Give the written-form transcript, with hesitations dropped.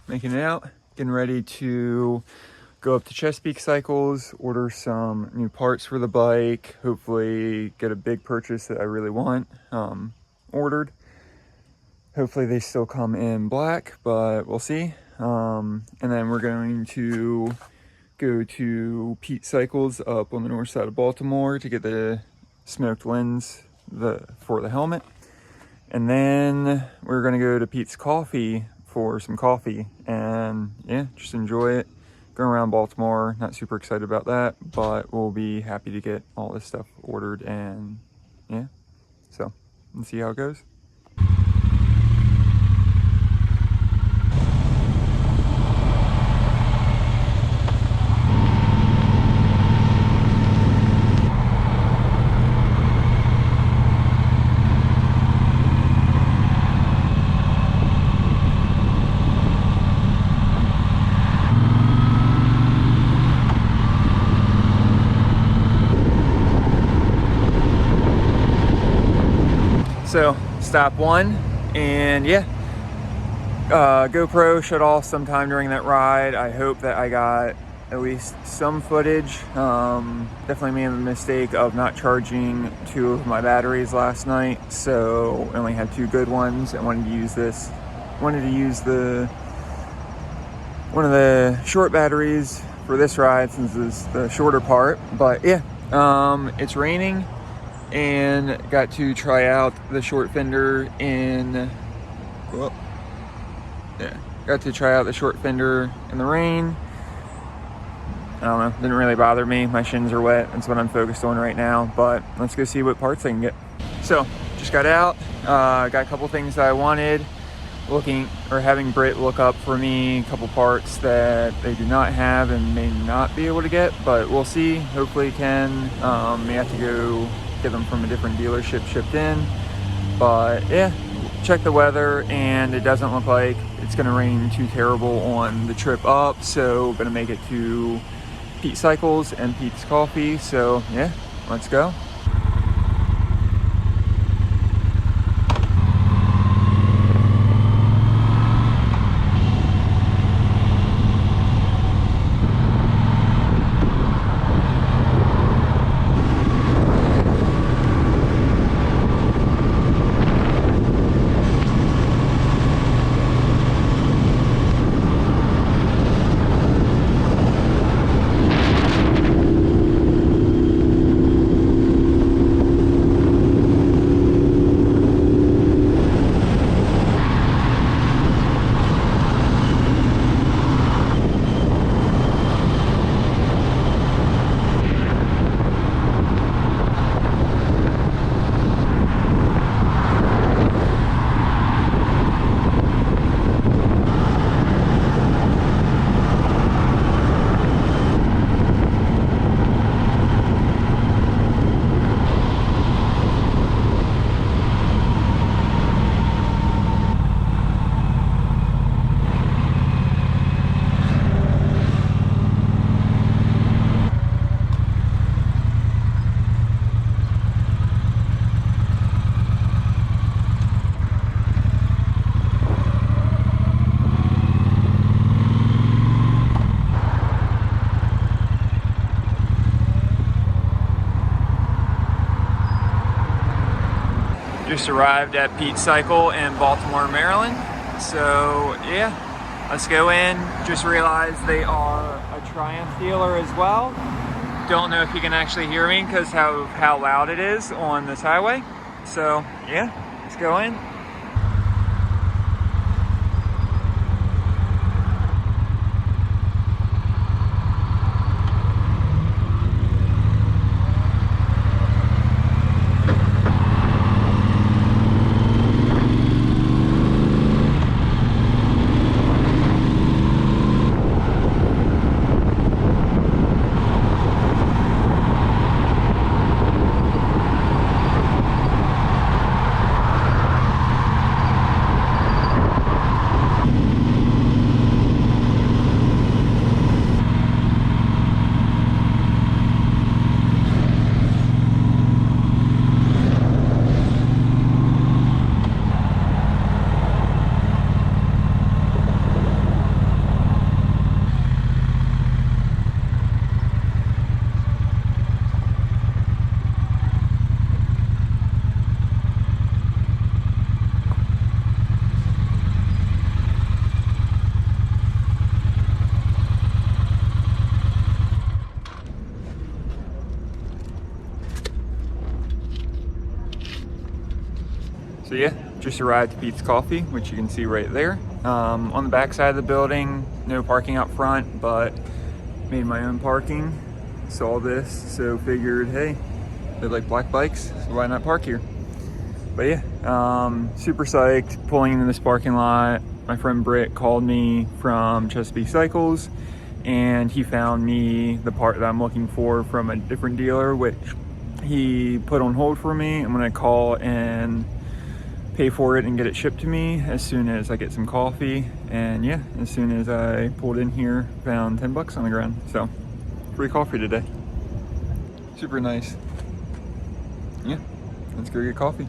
making it out, getting ready to go up to Chesapeake Cycles, order some new parts for the bike, hopefully get a big purchase that I really want ordered. Hopefully they still come in black, but we'll see. And then we're going to go to Peets Cycles up on the north side of Baltimore to get the smoked lens for the helmet. And then we're gonna go to Peets Coffee for some coffee, and yeah, just enjoy it. Going around Baltimore, not super excited about that, but we'll be happy to get all this stuff ordered, and yeah, so let's see how it goes. So stop one, and yeah, GoPro shut off sometime during that ride. I hope that I got at least some footage. Definitely made the mistake of not charging 2 of my batteries last night, so I only had 2 good ones. I wanted to use one of the short batteries for this ride since it's the shorter part. But yeah, it's raining, and got to try out the short fender in the rain. I don't know, didn't really bother me. My shins are wet, that's what I'm focused on right now, but let's go see what parts I can get. So just got out, got a couple things that I wanted, having Britt look up for me a couple parts that they do not have and may not be able to get, but we'll see. Hopefully can. May have to go get them from a different dealership shipped in, but yeah, check the weather, and it doesn't look like it's gonna rain too terrible on the trip up, so gonna make it to Peets Cycles and Peets Coffee. So yeah, let's go. Just arrived at Peets Cycle in Baltimore, Maryland. So yeah, let's go in. Just realized they are a Triumph dealer as well. Don't know if you can actually hear me because how loud it is on this highway. So yeah, let's go in. So yeah, just arrived at Peets Coffee, which you can see right there. On the back side of the building, no parking out front, but made my own parking. Saw this, so figured, hey, they like black bikes, so why not park here? But yeah, super psyched, pulling into this parking lot. My friend Britt called me from Chesapeake Cycles, and he found me the part that I'm looking for from a different dealer, which he put on hold for me. I'm gonna call and pay for it and get it shipped to me as soon as I get some coffee. And yeah, as soon as I pulled in here, found 10 bucks on the ground. So free coffee today. Super nice. Yeah, let's go get coffee.